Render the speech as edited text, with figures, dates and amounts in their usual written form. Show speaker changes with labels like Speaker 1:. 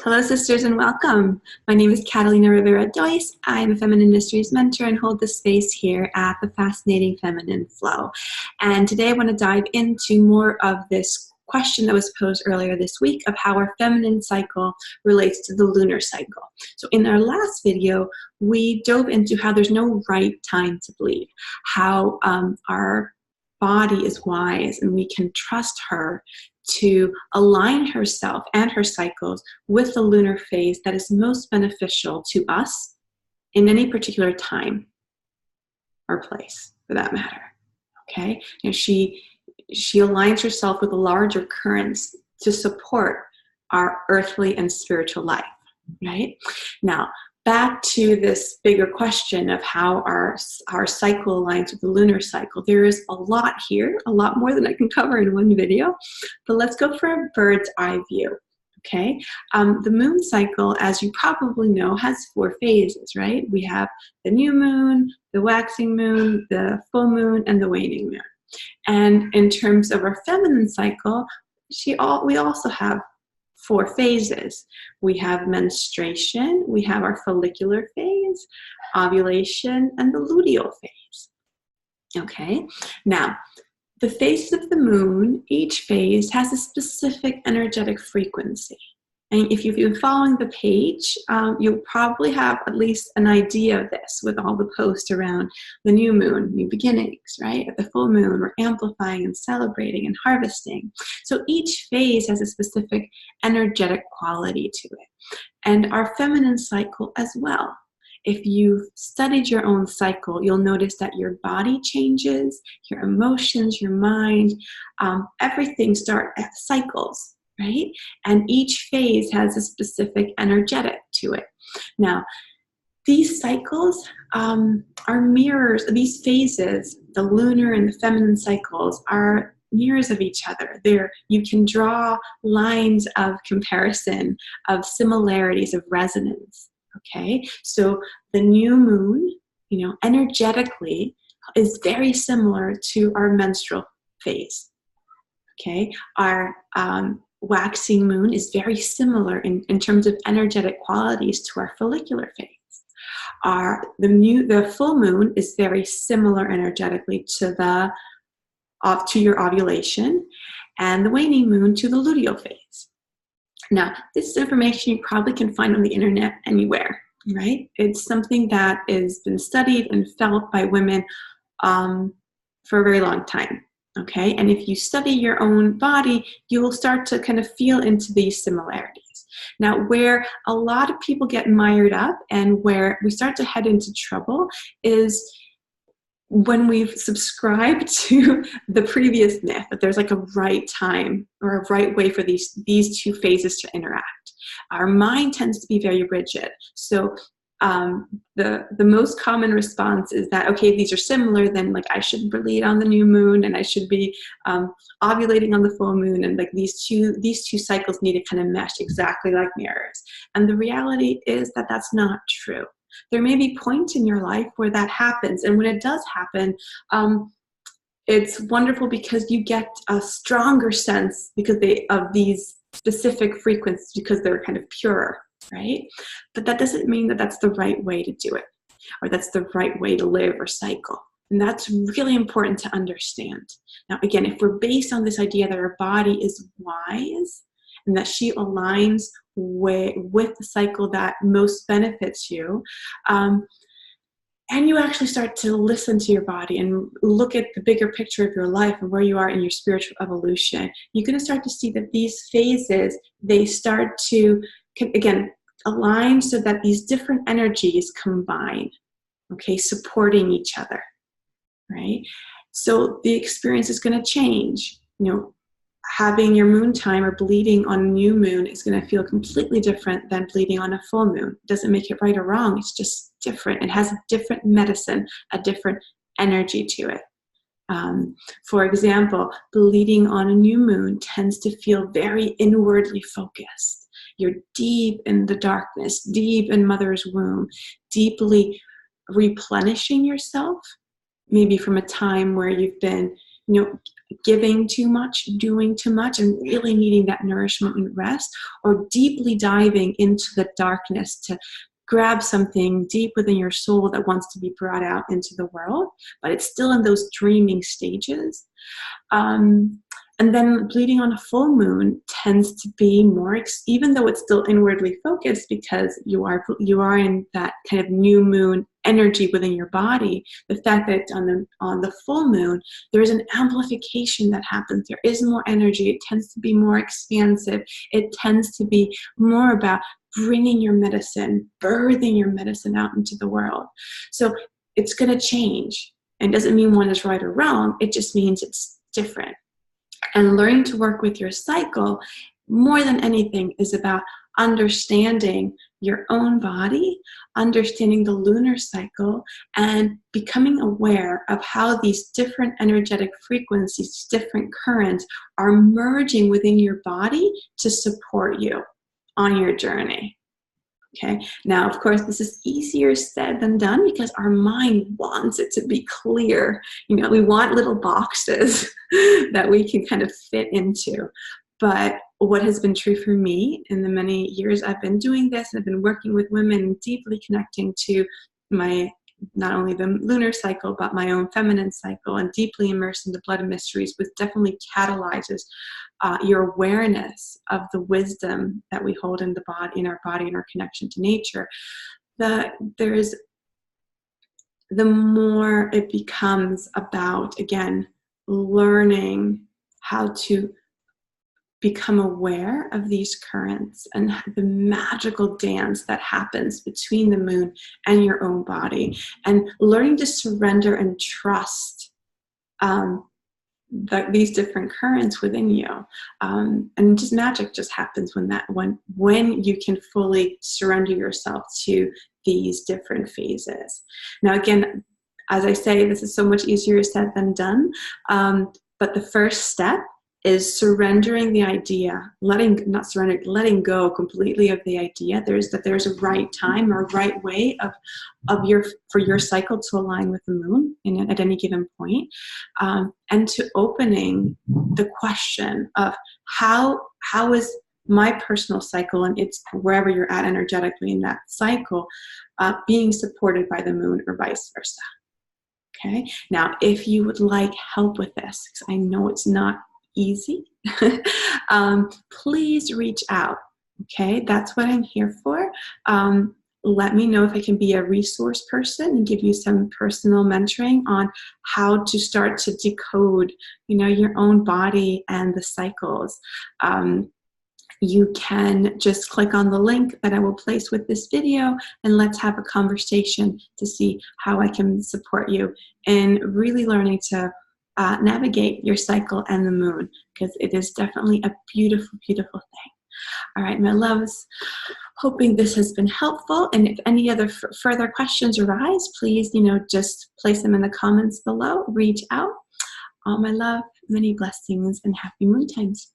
Speaker 1: Hello, sisters, and welcome. My name is Catalina Rivera, Dois. I'm a Feminine Mysteries mentor and hold the space here at the Fascinating Feminine Flow. And today I want to dive into more of this question that was posed earlier this week of how our feminine cycle relates to the lunar cycle. So in our last video, we dove into how there's no right time to bleed, how our body is wise and we can trust her to align herself and her cycles with the lunar phase that is most beneficial to us in any particular time or place, for that matter. Okay, she aligns herself with the larger currents to support our earthly and spiritual life. Right now, back to this bigger question of how our cycle aligns with the lunar cycle. There is a lot here, a lot more than I can cover in one video, but let's go for a bird's eye view. Okay, the moon cycle, as you probably know, has 4 phases, right? We have the new moon, the waxing moon, the full moon, and the waning moon. And in terms of our feminine cycle, we also have 4 phases. We have menstruation, we have our follicular phase, ovulation, and the luteal phase. Okay, now the phases of the moon, each phase has a specific energetic frequency. And if you've been following the page, you'll probably have at least an idea of this with all the posts around the new moon, new beginnings, right? At the full moon, we're amplifying and celebrating and harvesting. So each phase has a specific energetic quality to it. And our feminine cycle as well. If you've studied your own cycle, you'll notice that your body changes, your emotions, your mind, everything starts at cycles. Right? And each phase has a specific energetic to it. Now, these cycles are mirrors, these phases, the lunar and the feminine cycles are mirrors of each other. You can draw lines of comparison, of similarities, of resonance. Okay? So the new moon, energetically is very similar to our menstrual phase. Okay? Our waxing moon is very similar in terms of energetic qualities to our follicular phase. The full moon is very similar energetically to your ovulation, and the waning moon to the luteal phase. Now, this is information you probably can find on the internet anywhere, right? It's something that has been studied and felt by women for a very long time. Okay, and if you study your own body, you will start to kind of feel into these similarities. Now, where a lot of people get mired up and where we start to head into trouble is when we've subscribed to the previous myth that there's like a right time or a right way for these 2 phases to interact. Our mind tends to be very rigid. So the most common response is that, okay, these are similar, then like I should bleed on the new moon and I should be ovulating on the full moon, and like these two cycles need to kind of mesh exactly like mirrors. And the reality is that that's not true. There may be points in your life where that happens, and when it does happen, it's wonderful because you get a stronger sense of these specific frequencies because they're kind of purer. Right? But that doesn't mean that that's the right way to do it, or that's the right way to live or cycle. And that's really important to understand. Now, again, if we're based on this idea that our body is wise and that she aligns with the cycle that most benefits you, and you actually start to listen to your body and look at the bigger picture of your life and where you are in your spiritual evolution, you're going to start to see that these phases, they start to again align so that these different energies combine, okay, supporting each other, right? So the experience is going to change. Having your moon time or bleeding on a new moon is going to feel completely different than bleeding on a full moon. It doesn't make it right or wrong. It's just different. It has a different medicine, a different energy to it. For example, bleeding on a new moon tends to feel very inwardly focused. You're deep in the darkness, deep in mother's womb, deeply replenishing yourself, maybe from a time where you've been giving too much, doing too much, and really needing that nourishment and rest, or deeply diving into the darkness to grab something deep within your soul that wants to be brought out into the world, but it's still in those dreaming stages. And then bleeding on a full moon tends to be more, even though it's still inwardly focused because you are in that kind of new moon energy within your body. The fact that on the full moon, there is an amplification that happens. There is more energy. It tends to be more expansive. It tends to be more about bringing your medicine, birthing your medicine out into the world. So it's going to change. And it doesn't mean one is right or wrong. It just means it's different. And learning to work with your cycle, more than anything, is about understanding your own body, understanding the lunar cycle, and becoming aware of how these different energetic frequencies, different currents, are merging within your body to support you on your journey. Okay. Now, of course, this is easier said than done because our mind wants it to be clear. You know, we want little boxes that we can kind of fit into. But what has been true for me in the many years I've been doing this, I've been working with women, deeply connecting to my, not only the lunar cycle, but my own feminine cycle, and deeply immersed in the blood mysteries, which definitely catalyzes your awareness of the wisdom that we hold in the body, in our body, and our connection to nature. The more it becomes about, again, learning how to become aware of these currents and the magical dance that happens between the moon and your own body, and learning to surrender and trust these different currents within you, and just magic just happens when you can fully surrender yourself to these different phases. Now, again, as I say, this is so much easier said than done, but the first step is surrendering the idea, letting go completely of the idea there's a right time or right way for your cycle to align with the moon at any given point, and to opening the question of how is my personal cycle, and it's wherever you're at energetically in that cycle, being supported by the moon or vice versa. Okay. Now, if you would like help with this, because I know it's not easy, please reach out. Okay, that's what I'm here for. Let me know if I can be a resource person and give you some personal mentoring on how to start to decode, your own body and the cycles. You can just click on the link that I will place with this video, and let's have a conversation to see how I can support you in really learning to navigate your cycle and the moon, because it is definitely a beautiful, beautiful thing. All right, my loves, hoping this has been helpful. And if any other further questions arise, please, just place them in the comments below. Reach out. All my love, many blessings, and happy moon times.